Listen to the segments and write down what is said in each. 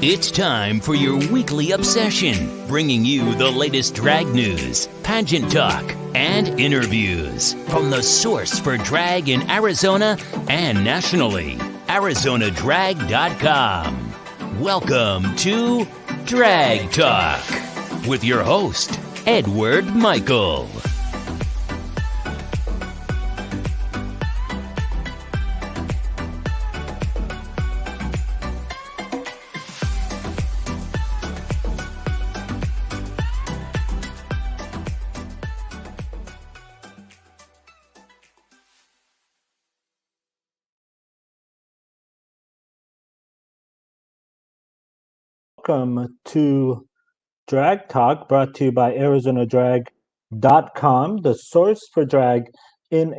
It's time for your weekly obsession, bringing you the latest drag news, pageant talk, and interviews from the source for drag in Arizona and nationally, ArizonaDrag.com. Welcome to Drag Talk with your host, Edward Michael. Welcome to Drag Talk, brought to you by ArizonaDrag.com, the source for drag in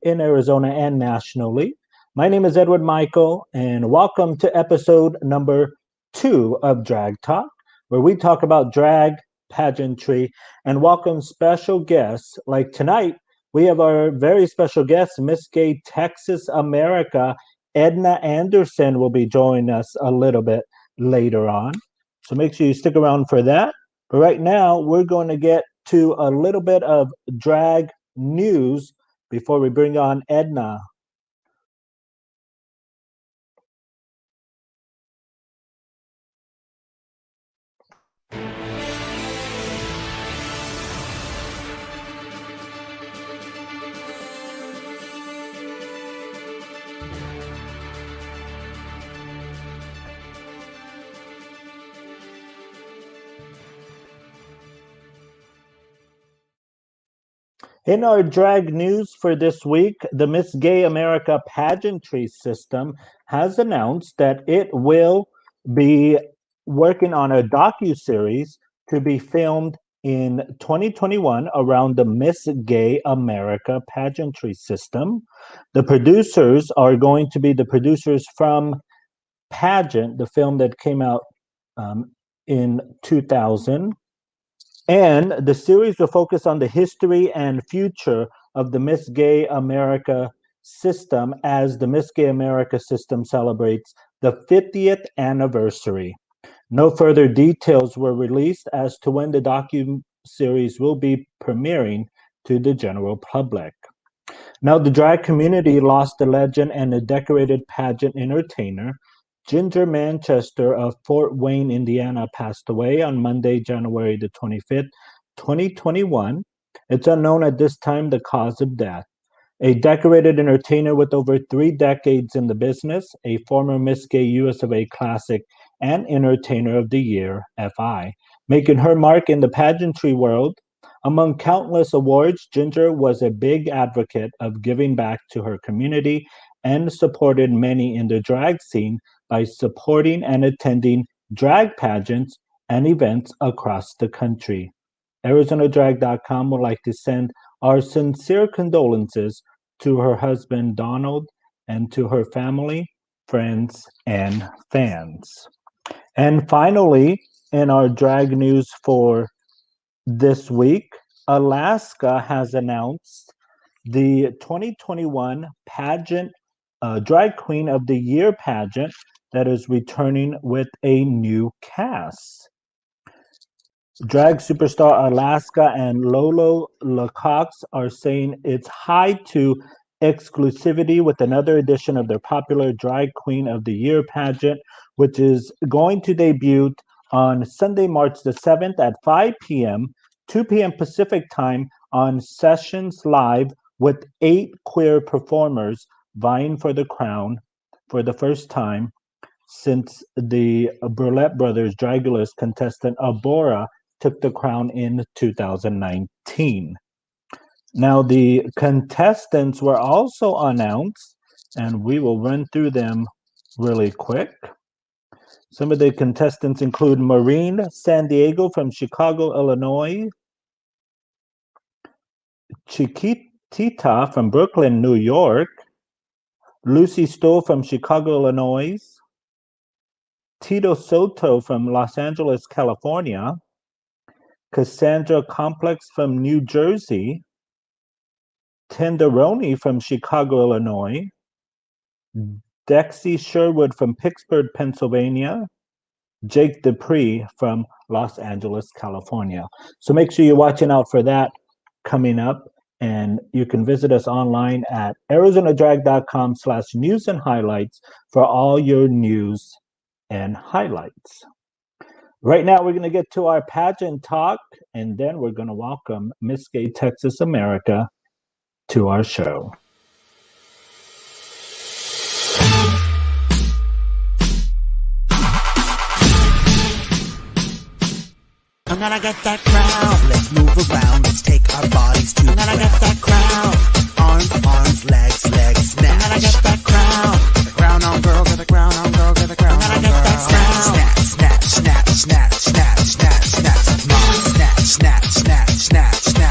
Arizona and nationally. My name is Edward Michael, and welcome to episode number 2 of Drag Talk, where we talk about drag, pageantry, and welcome special guests. Like tonight, we have our very special guest, Miss Gay Texas America, Edna Anderson, will be joining us a little bit later on. So make sure you stick around for that. But right now, we're going to get to a little bit of drag news before we bring on Edna. In our drag news for this week, the Miss Gay America pageantry system has announced that it will be working on a docu-series to be filmed in 2021 around the Miss Gay America pageantry system. The producers are going to be the producers from Pageant, the film that came out in 2000. And the series will focus on the history and future of the Miss Gay America system as the Miss Gay America system celebrates the 50th anniversary. No further details were released as to when the docu-series will be premiering to the general public. Now, the drag community lost a legend and a decorated pageant entertainer. Ginger Manchester of Fort Wayne, Indiana, passed away on Monday, January the 25th, 2021. It's unknown at this time the cause of death. A decorated entertainer with over 3 decades in the business, a former Miss Gay US of A Classic and Entertainer of the Year, FI, making her mark in the pageantry world. Among countless awards, Ginger was a big advocate of giving back to her community and supported many in the drag scene by supporting and attending drag pageants and events across the country. ArizonaDrag.com would like to send our sincere condolences to her husband, Donald, and to her family, friends, and fans. And finally, in our drag news for this week, Alaska has announced the 2021 pageant Drag Queen of the Year pageant that is returning with a new cast. Drag superstar Alaska and Lolo LaCox are saying it's high to exclusivity with another edition of their popular Drag Queen of the Year pageant, which is going to debut on Sunday, March the 7th at 5 p.m., 2 p.m. Pacific time on Sessions Live with 8 queer performers vying for the crown for the first time since the Burlette Brothers Dragulous contestant Abora took the crown in 2019. Now, the contestants were also announced, and we will run through them really quick. Some of the contestants include Maureen San Diego from Chicago, Illinois, Chiquitita from Brooklyn, New York, Lucy Stoll from Chicago, Illinois, Tito Soto from Los Angeles, California, Cassandra Complex from New Jersey, Tenderoni from Chicago, Illinois, Dexy Sherwood from Pittsburgh, Pennsylvania, Jake Dupree from Los Angeles, California. So make sure you're watching out for that coming up. And you can visit us online at arizonadrag.com/news and highlights for all your news and highlights. Right now, we're going to get to our pageant talk, and then we're going to welcome Miss Gay Texas America to our show. I'm gonna get that crowd. Let's move around. Let's take our bodies to. I'm gonna get that crowd. Arms, legs, snatch. I'm gonna get that crowd. The crown on girl, get the crown on girl, get the crown on girl. I'm gonna get that crowd. Snatch. It's mine. Snatch. It's mine. Snatch. It's mine. Snatch. It's mine. Snatch. It's mine.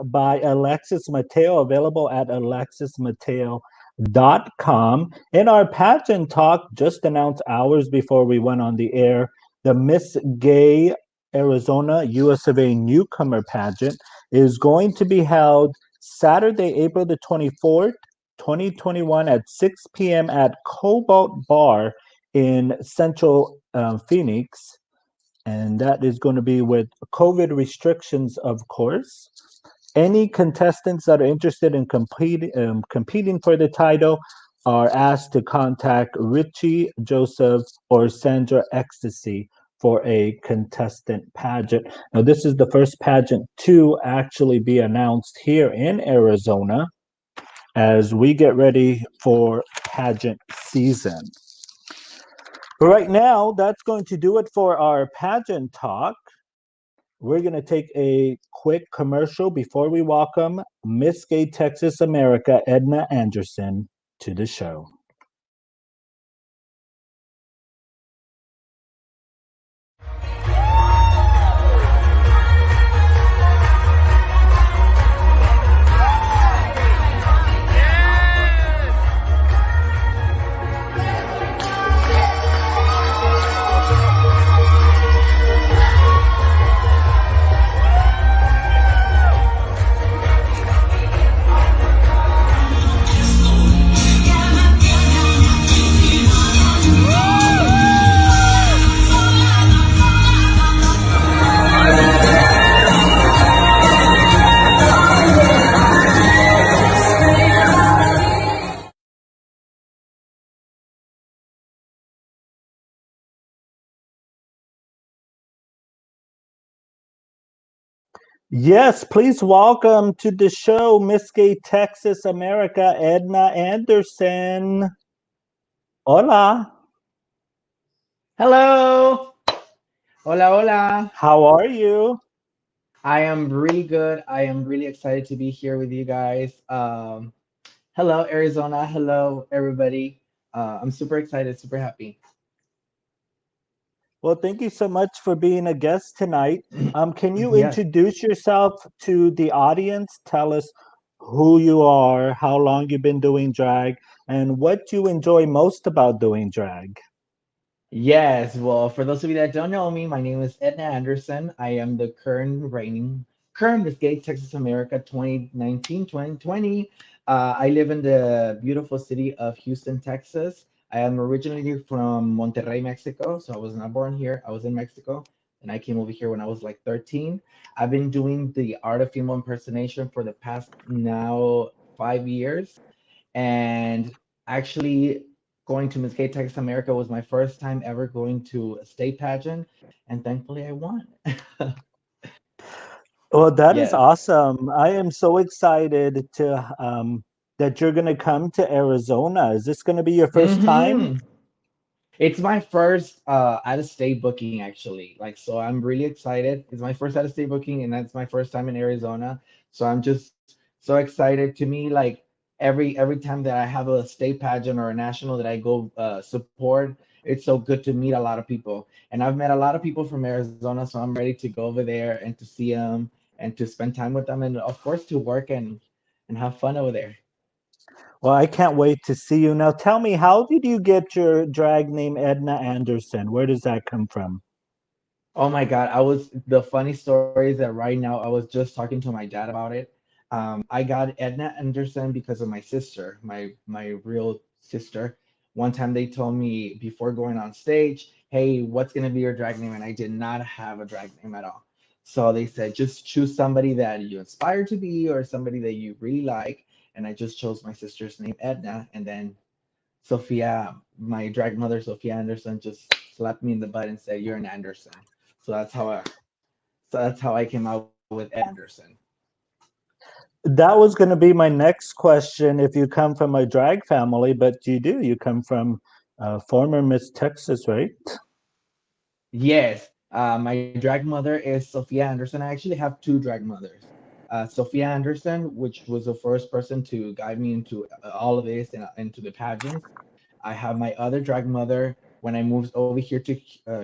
By Alexis Mateo, available at alexismateo.com. In our pageant talk, just announced hours before we went on the air, the Miss Gay Arizona US of A newcomer pageant is going to be held Saturday, April the 24th, 2021 at 6 p.m. at Cobalt Bar in Central Phoenix. And that is going to be with COVID restrictions, of course. Any contestants that are interested in competing for the title are asked to contact Richie, Joseph, or Sandra Ecstasy for a contestant pageant. Now, this is the first pageant to actually be announced here in Arizona as we get ready for pageant season. But right now, that's going to do it for our pageant talk. We're going to take a quick commercial before we welcome Miss Gay Texas America, Edna Anderson, to the show. Yes, please welcome to the show Miss Gay Texas America, Edna Anderson. Hola. Hello. Hola. How are you? I am really good. I am really excited to be here with you guys. Hello, Arizona. Hello, everybody. I'm super excited, super happy. Well, thank you so much for being a guest tonight. Can you Yes. introduce yourself to the audience? Tell us who you are, how long you've been doing drag, and what you enjoy most about doing drag. Yes. Well, for those of you that don't know me, my name is Edna Anderson. I am the current Miss Gay Texas America 2019-2020. I live in the beautiful city of Houston, Texas. I am originally from Monterrey, Mexico. So I was not born here. I was in Mexico and I came over here when I was like 13. I've been doing the art of female impersonation for the past now 5 years. And actually, going to Miss Gay Texas America was my first time ever going to a state pageant, and thankfully I won. Well, that is Yes. awesome. I am so excited to that you're going to come to Arizona. Is this going to be your first time? hmm It's my first out of state booking actually. Like so I'm really excited. It's my first out of state booking and that's my first time in Arizona. So I'm just so excited. To me, like every time that I have a state pageant or a national that I go support, it's so good to meet a lot of people. And I've met a lot of people from Arizona, so I'm ready to go over there and to see them and to spend time with them and of course to work and have fun over there. Well, I can't wait to see you. Now, tell me, how did you get your drag name Edna Anderson? Where does that come from? Oh my God, I was the funny story is that right now I was just talking to my dad about it. I got Edna Anderson because of my sister, my real sister. One time they told me before going on stage, "Hey, what's gonna be your drag name?" And I did not have a drag name at all. So they said, just choose somebody that you aspire to be or somebody that you really like. And I just chose my sister's name, Edna, and then Sophia, my drag mother, Sophia Anderson, just slapped me in the butt and said, "You're an Anderson." So that's how I came out with Ed Anderson. That was going to be my next question. If you come from a drag family, but you do, you come from former Miss Texas, right? Yes, my drag mother is Sophia Anderson. I actually have two drag mothers. Sophia Anderson, which was the first person to guide me into all of this and into the pageants. I have my other drag mother. When I moved over here to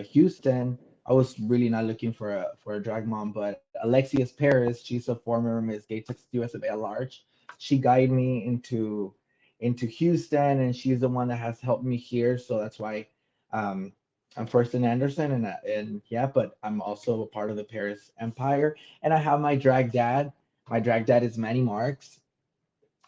Houston, I was really not looking for a drag mom, but Alexia's Paris, she's a former Miss Gay Texas USA at large. She guided me into Houston, and she's the one that has helped me here. So that's why um, I'm first in Anderson, and yeah, but I'm also a part of the Paris Empire, and I have my drag dad. My drag dad is Manny Marks,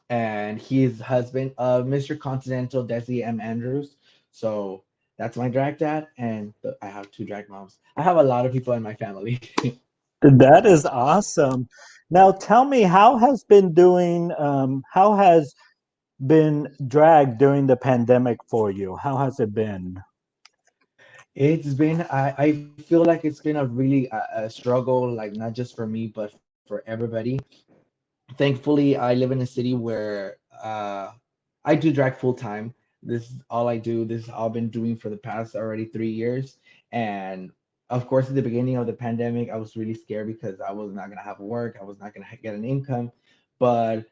and he's husband of Mr. Continental Desi M. Andrews. So that's my drag dad, and I have two drag moms. I have a lot of people in my family. That is awesome. Now, tell me, how has been drag during the pandemic for you? How has it been? It's been, I feel like it's been a really a struggle, like not just for me, but for everybody. Thankfully, I live in a city where I do drag full time. This is all I do. This is all I've been doing for the past already 3 years. And of course, at the beginning of the pandemic, I was really scared because I was not gonna have work. I was not gonna get an income. But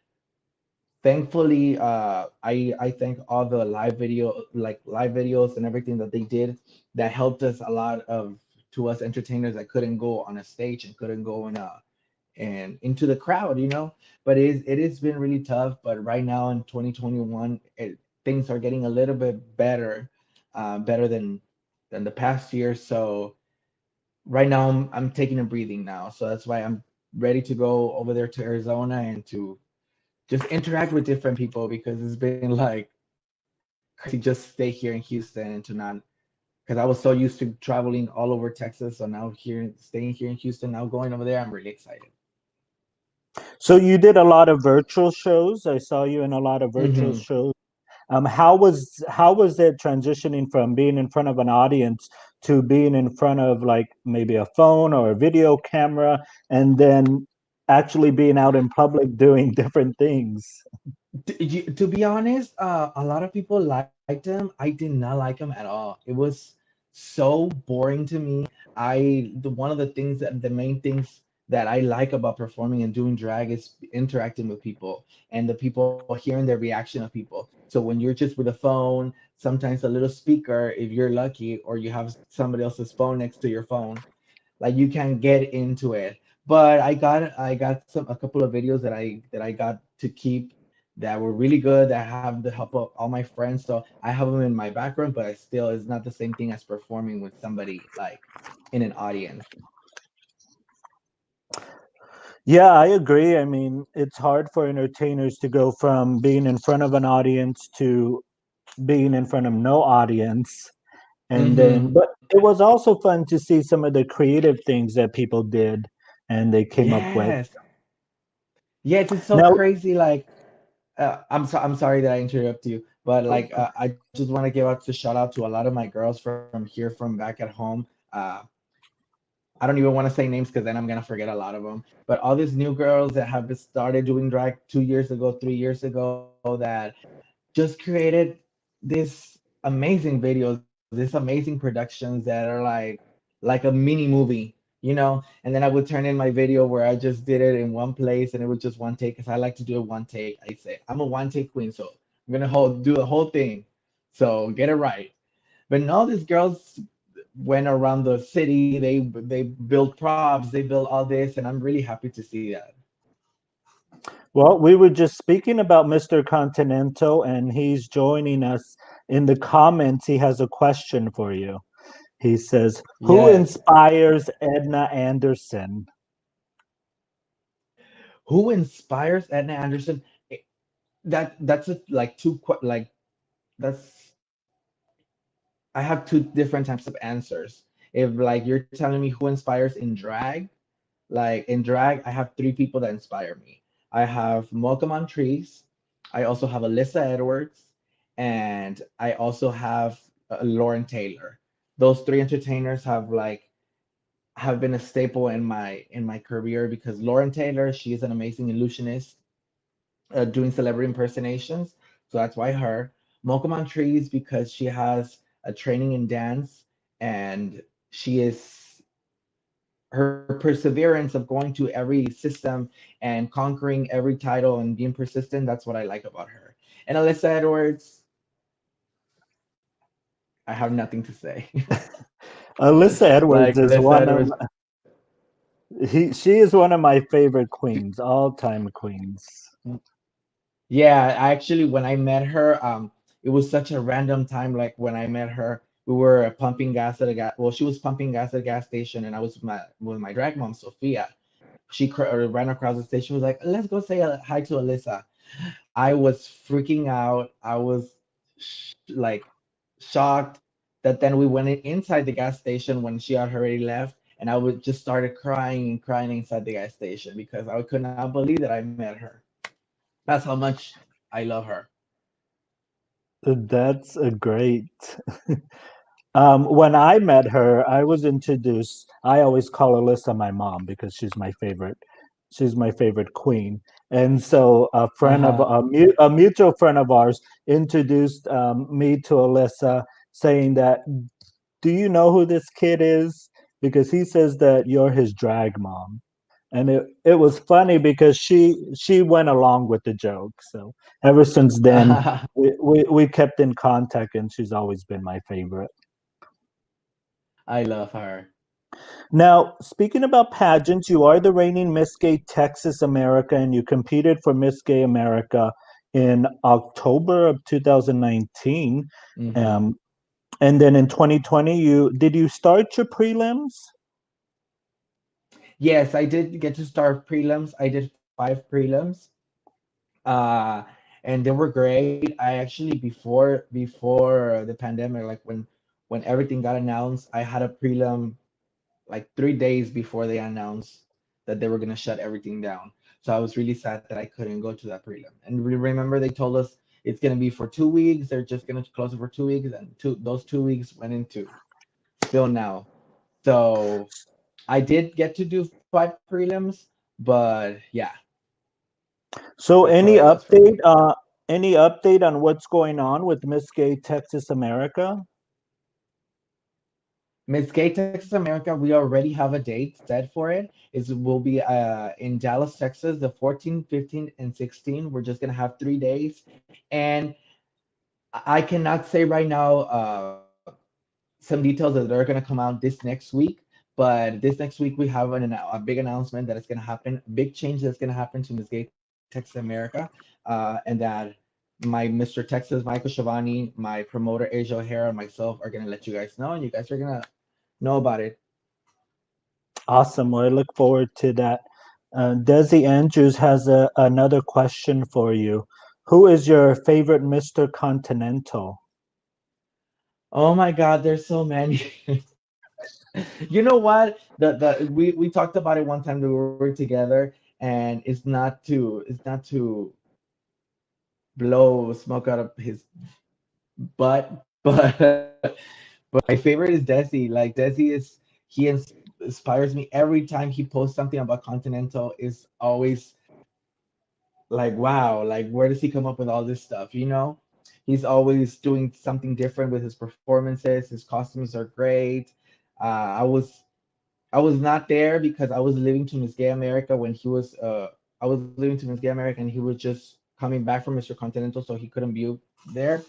thankfully, I thank all the live videos and everything that they did that helped us a lot of to us entertainers that couldn't go on a stage and couldn't go in a and into the crowd, you know. But it has been really tough. But right now in 2021, things are getting a little bit better, better than the past year. So right now I'm taking a breathing now. So that's why I'm ready to go over there to Arizona and to just interact with different people because it's been like crazy just stay here in Houston and to not because I was so used to traveling all over Texas. So now here staying here in Houston, now going over there, I'm really excited. So you did a lot of virtual shows. I saw you in a lot of virtual Hmm. shows. How was it transitioning from being in front of an audience to being in front of like maybe a phone or a video camera, and then actually being out in public doing different things? To be honest, a lot of people liked him. I did not like him at all. It was so boring to me. One of the things that the main things that I like about performing and doing drag is interacting with people and the people hearing the reaction of people. So when you're just with a phone, sometimes a little speaker, if you're lucky, or you have somebody else's phone next to your phone, like you can get into it. But I got some a couple of videos that I got to keep that were really good that have the help of all my friends. So I have them in my background, but I still it's not the same thing as performing with somebody like in an audience. Yeah, I agree. I mean, it's hard for entertainers to go from being in front of an audience to being in front of no audience. And then, Mm-hmm. but it was also fun to see some of the creative things that people did and they came up with. Yes. Yes, it's so Now, crazy. Like I'm sorry that I interrupt you, but like I just want to give out to shout out to a lot of my girls from here from back at home. Uh, I don't even want to say names because then I'm gonna forget a lot of them. But all these new girls that have started doing drag 2 years ago, 3 years ago, that just created this amazing videos, this amazing productions that are like a mini movie, you know. And then I would turn in my video where I just did it in one place and it was just one take because I like to do it one take. I say I'm a one take queen, so I'm gonna do the whole thing. So get it right. But no, these girls went around the city. They built props. They built all this, and I'm really happy to see that. Well, we were just speaking about Mr. Continental, and he's joining us in the comments. He has a question for you. He says, "Who Yes. inspires Edna Anderson?" Who inspires Edna Anderson? Eh, that's a, like like that's I have two different types of answers. If like you're telling me who inspires in drag, like in drag, I have three people that inspire me. I have Malcolm on Trees. I also have Alyssa Edwards, and I also have Lauren Taylor. Those three entertainers have been a staple in my career because Lauren Taylor, she is an amazing illusionist doing celebrity impersonations. So that's why her. Mokuman Trees because she has a training in dance and she is her perseverance of going to every system and conquering every title and being persistent. That's what I like about her. And Alyssa Edwards, I have nothing to say. Alyssa Like Edwards is Alyssa one of Edwards, she is one of my favorite queens, all time queens. yeah, I actually when I met her, it was such a random time. Like when I met her, we were pumping gas at a gas. Well, she was pumping gas at a gas station, and I was with my drag mom, Sophia. She ran across the station. Was like, "Let's go say hi to Alyssa." I was freaking out. I was like shocked that then we went inside the gas station when she had already left, and I would just started crying and crying inside the gas station because I could not believe that I met her. That's how much I love her. That's a great. When I met her, I was introduced. I always call Alyssa my mom because she's my favorite. She's my favorite queen. And so Uh-huh. a mutual friend of ours introduced me to Alyssa, saying that, "Do you know who this kid is?" Because he says that you're his drag mom. And it was funny because she went along with the joke. So ever since then, we kept in contact, and she's always been my favorite. I love her. Now, speaking about pageants, you are the reigning Miss Gay Texas America, and you competed for Miss Gay America in October of 2019. Hmm. Um, and then in 2020, you start your prelims? Yes, I did get to start prelims. I did five prelims. Uh, and they were great. I actually before the pandemic, like when everything got announced, I had a prelim like 3 days before they announced that they were gonna shut everything down. So I was really sad that I couldn't go to that prelim. And remember they told us it's gonna be for 2 weeks. They're just gonna close it for 2 weeks, and those 2 weeks went into still now. So I did get to do five prelims, but yeah, So that's how it was for me. any update on what's going on with Miss Gay Texas America? Miss Gay Texas America, we already have a date set for it. It will be in Dallas, Texas, the 14th, 15th, and 16th. We're just gonna have 3 days, and I cannot say right now some details that are gonna come out this next week. But this next week we have a big announcement that is gonna happen, a big change that's gonna happen to Miss Gay Texas America, and that my Mr. Texas, Michael Shavani, my promoter Asia O'Hara, and myself are gonna let you guys know, and you guys are gonna know about it. Awesome. Well, I look forward to that. Desi Andrews has another question for you. Who is your favorite Mr. Continental? Oh my God, there's so many. You know what? The we talked about it one time that we were together, and it's not to blow smoke out of his butt, but but my favorite is Desi. Like Desi is inspires me every time he posts something about Continental. Is always like wow, like where does he come up with all this stuff? You know, he's always doing something different with his performances. His costumes are great. I was not there because I was living to Miss Gay America when he was I was living to Miss Gay America and he was just coming back from Mr. Continental, so he couldn't be there.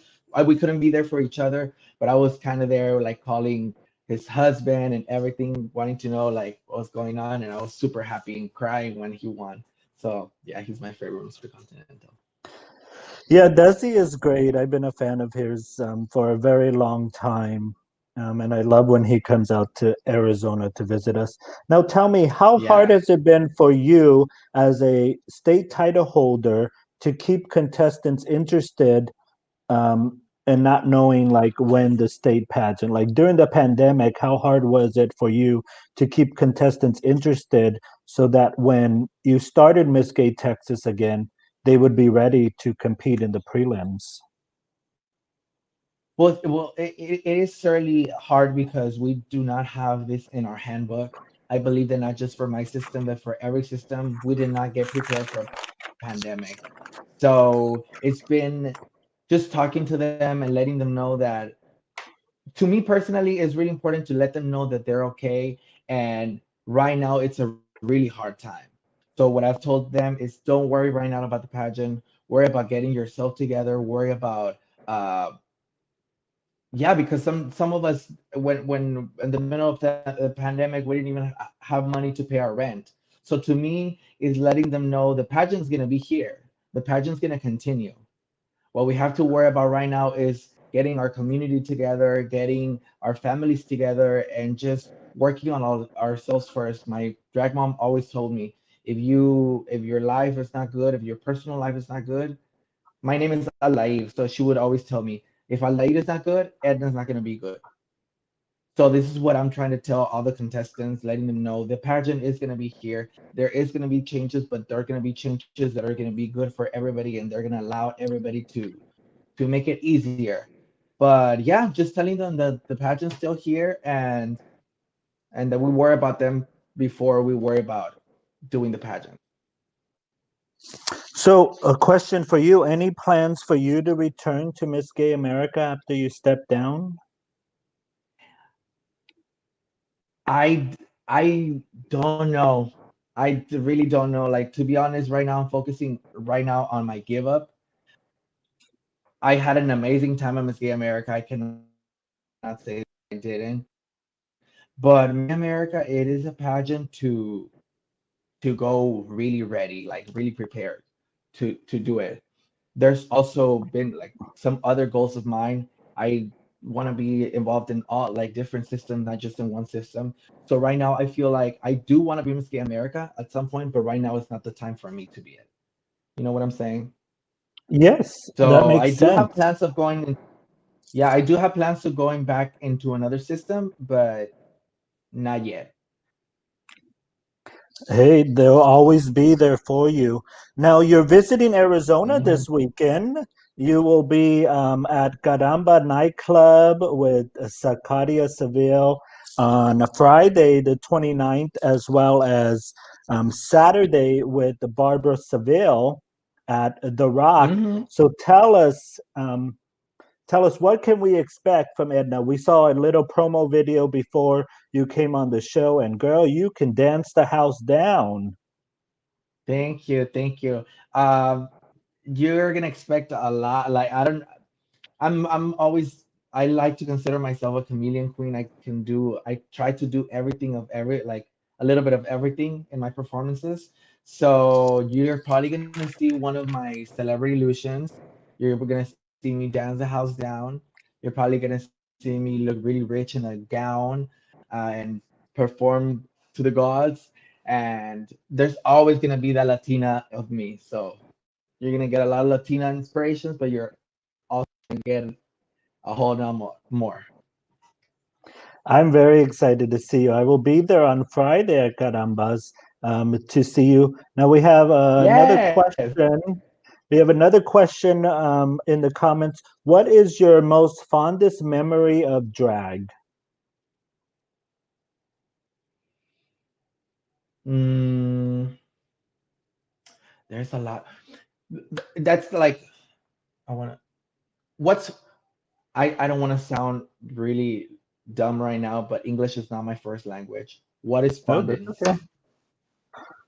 We couldn't be there for each other, but I was kind of there like calling his husband and everything, wanting to know like what's going on, and I was super happy and crying when he won. So yeah, he's my favorite Mr. Continental. Yeah, Desi is great. I've been a fan of his for a very long time. And I love when he comes out to Arizona to visit us. Now, tell me, how hard Yeah. has it been for you as a state title holder to keep contestants interested and not knowing like when the state pageant, like during the pandemic, how hard was it for you to keep contestants interested so that when you started Miss Gay Texas again, they would be ready to compete in the prelims? It is certainly hard because we do not have this in our handbook. I believe that not just for my system, but for every system, we did not get prepared for a pandemic. So it's been just talking to them and letting them know that to me personally, it's really important to let them know that they're okay. And right now, it's a really hard time. So what I've told them is don't worry right now about the pageant. Worry about getting yourself together. Worry about yeah, because some of us when in the middle of the pandemic, we didn't even have money to pay our rent. So to me, is letting them know the pageant's gonna be here. The pageant's gonna continue. What we have to worry about right now is getting our community together, getting our families together, and just working on ourselves first. My drag mom always told me, if your life is not good, if your personal life is not good, my name is Alaif, so she would always tell me, if Alaif is not good, Edna's not gonna be good. So this is what I'm trying to tell all the contestants, letting them know the pageant is going to be here. There is going to be changes, but there are going to be changes that are going to be good for everybody, and they're going to allow everybody to make it easier. But yeah, just telling them that the pageant's still here, and that we worry about them before we worry about doing the pageant. So, a question for you: any plans for you to return to Miss Gay America after you step down? I don't know. Really don't know. Like to be honest, right now I'm focusing right now on my give up. I had an amazing time at Miss Gay America. I cannot say that I didn't. But Miss Gay America, it is a pageant to go really ready, like really prepared to do it. There's also been like some other goals of mine. I want to be involved in all like different systems, not just in one system. So right now I feel like I do want to be Miss Gay America at some point, but right now it's not the time for me to be it. You know what I'm saying? Yes, that So I makes do have sense. plans of yeah, I do have plans of going back into another system, but not yet. Hey, they'll always be there for you. Now, you're visiting Arizona Mhm. this weekend. You will be at Caramba nightclub with Sacadia Seville on a Friday, the 29th, as well as Saturday with Barbara Seville at The Rock. Mhm. So tell us what can we expect from Edna? We saw a little promo video before you came on the show, and girl, you can dance the house down. Thank you, thank you. Um, you're gonna expect a lot. Like I don't. I'm always I like to consider myself a chameleon queen. I try to do everything of every like a little bit of everything in my performances. So you're probably gonna see one of my celebrity illusions. You're gonna see me dance the house down. You're probably gonna see me look really rich in a gown and perform to the gods. And there's always gonna be that Latina of me. So you're gonna get a lot of Latina inspirations, but you're also gonna get a whole lot more. I'm very excited to see you. I will be there on Friday at Carambas to see you. Now we have another Yes. question. We have another question in the comments. What is your most fondest memory of drag? Mm, there's a lot. That's like I wanna. What's I don't want to sound really dumb right now, but English is not my first language. What is No, that's fondant? okay.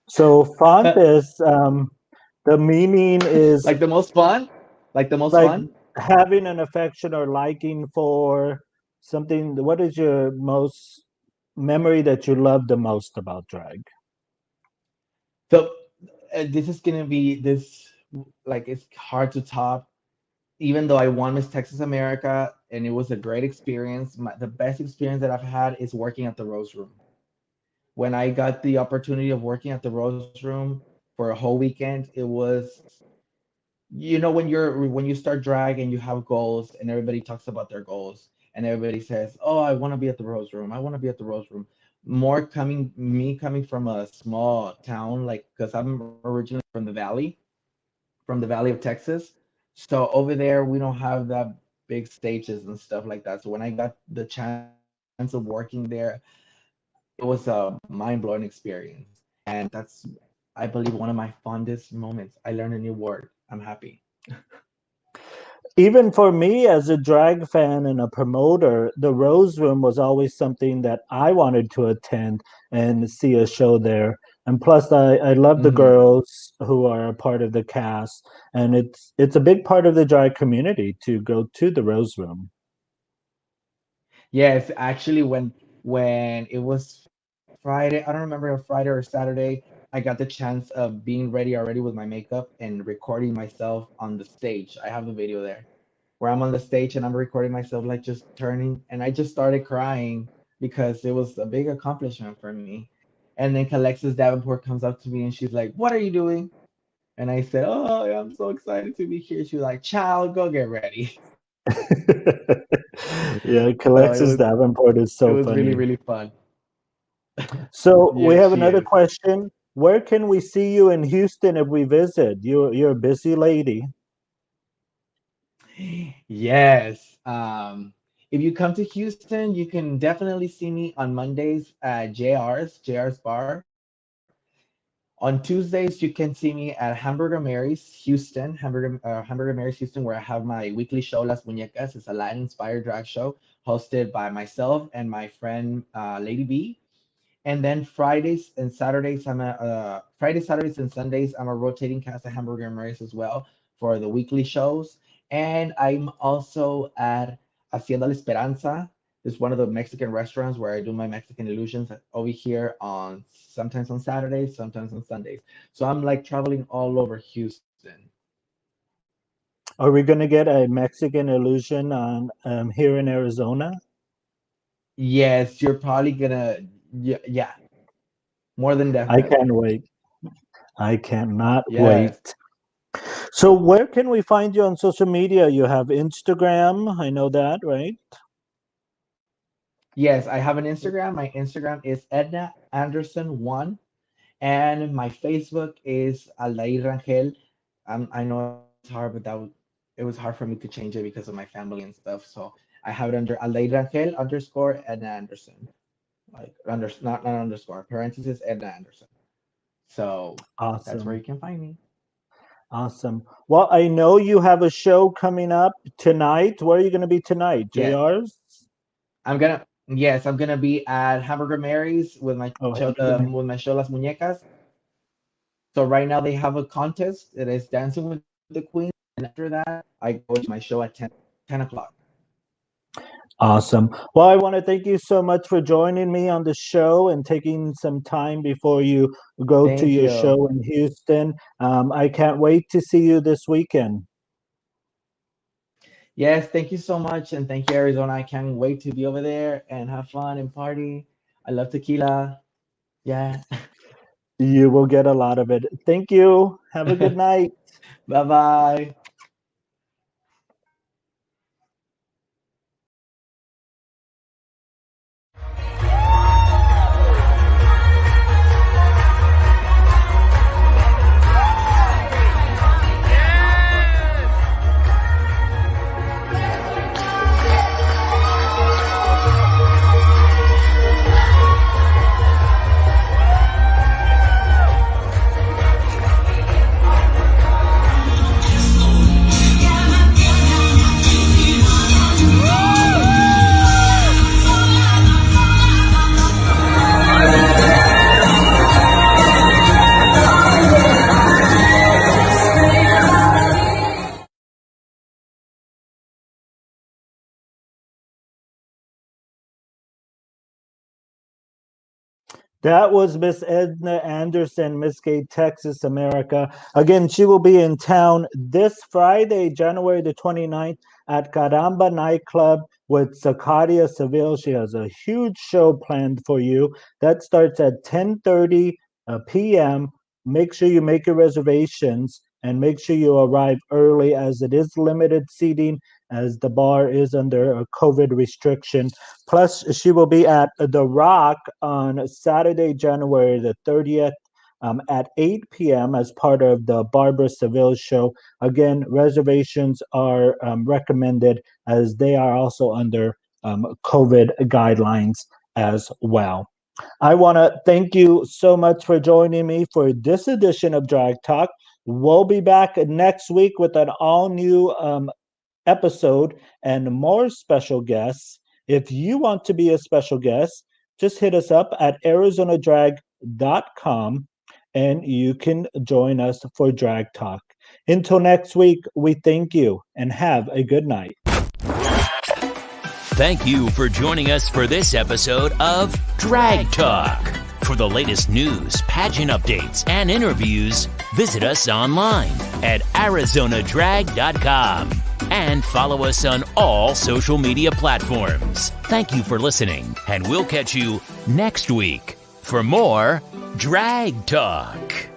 So fondest, the meaning is Like the most fun? Like the most like fun? having an affection or liking for something. What is your most memory that you love the most about drag? So this is gonna be this like it's hard to top. Even though I won Miss Texas America and it was a great experience, the best experience that I've had is working at the Rose Room. When I got the opportunity of working at the Rose Room for a whole weekend, it was, when you start drag and you have goals and everybody talks about their goals and everybody says, "Oh, I want to be at the Rose Room. I want to be at the Rose Room." More coming me coming from a small town, like because I'm originally from the Valley of Texas. So over there we don't have that big stages and stuff like that. So when I got the chance of working there, it was a mind-blowing experience. And that's, I believe, one of my fondest moments. I learned a new word. I'm happy. Even for me as a drag fan and a promoter, the Rose Room was always something that I wanted to attend and see a show there. And plus, I love the Hmm. girls who are a part of the cast, and it's a big part of the drag community to go to the Rose Room. Yes, actually, when it was Friday, I don't remember if Friday or Saturday, I got the chance of being ready already with my makeup and recording myself on the stage. I have the video there where I'm on the stage and I'm recording myself like just turning, and I just started crying because it was a big accomplishment for me. And then Alexis Davenport comes up to me and she's like, "What are you doing?" And I said, "Oh, I'm so excited to be here." She was like, "Child, go get ready." Yeah, So Alexis Davenport is it so was really funny. really fun. So we Yes, have she another is. question. Where can we see you in Houston if we visit? You're a busy lady. Yes. If you come to Houston, you can definitely see me on Mondays at JR's Bar. On Tuesdays, you can see me at Hamburger Mary's Houston, Hamburger Mary's Houston, where I have my weekly show Las Muñecas. It's a Latin inspired drag show hosted by myself and my friend Lady B. And then Fridays, Saturdays, and Sundays, I'm a rotating cast at Hamburger and Mary's as well for the weekly shows. And I'm also at Hacienda La Esperanza. It's one of the Mexican restaurants where I do my Mexican illusions over here on sometimes on Saturdays, sometimes on Sundays. So I'm like traveling all over Houston. Are we going to get a Mexican illusion on here in Arizona? Yes, you're probably gonna, yeah, more than I definitely. can't wait. I cannot wait. Yes. So where can we find you on social media? You have Instagram. I know that, right? Yes, I have an Instagram. My Instagram is Edna Anderson1, and my Facebook is Aldair Rangel. I know it's hard, but it was hard for me to change it because of my family and stuff. So I have it under Aldair Rangel underscore Edna Anderson, like not underscore parenthesis Edna Anderson. So that's where Awesome. you can find me. Awesome. Well, I know you have a show coming up tonight. Where are you going to be tonight? Yes, JR's? I'm gonna be at Hamburger Mary's with Oh, Hamburger Man. my show Las Muñecas. So right now they have a contest. It is Dancing with the Queen. And after that, I go into my show at 10 o'clock. Awesome. Well, I want to thank you so much for joining me on the show and taking some time before you go to Thank your you. show in Houston. I can't wait to see you this weekend. Yes, thank you so much. And thank you, Arizona. I can't wait to be over there and have fun and party. I love tequila. Yeah. You will get a lot of it. Thank you. Have a good night. Bye bye. That was Miss Edna Anderson, Miss Gay, Texas, America. Again, she will be in town this Friday, January the 29th at Caramba Nightclub with Zacaria Seville. She has a huge show planned for you. That starts at 10:30 p.m. Make sure you make your reservations and make sure you arrive early as it is limited seating as the bar is under a COVID restriction. Plus, she will be at The Rock on Saturday, January the 30th at 8 p.m. as part of the Barbara Seville show. Again, reservations are recommended as they are also under COVID guidelines as well. I want to thank you so much for joining me for this edition of Drag Talk. We'll be back next week with an all new episode and more special guests. If you want to be a special guest, just hit us up at arizonadrag.com and you can join us for Drag Talk. Until next week, we thank you and have a good night. Thank you for joining us for this episode of Drag Talk. For the latest news, pageant updates, and interviews, visit us online at arizonadrag.com and follow us on all social media platforms. Thank you for listening, and we'll catch you next week for more Drag Talk.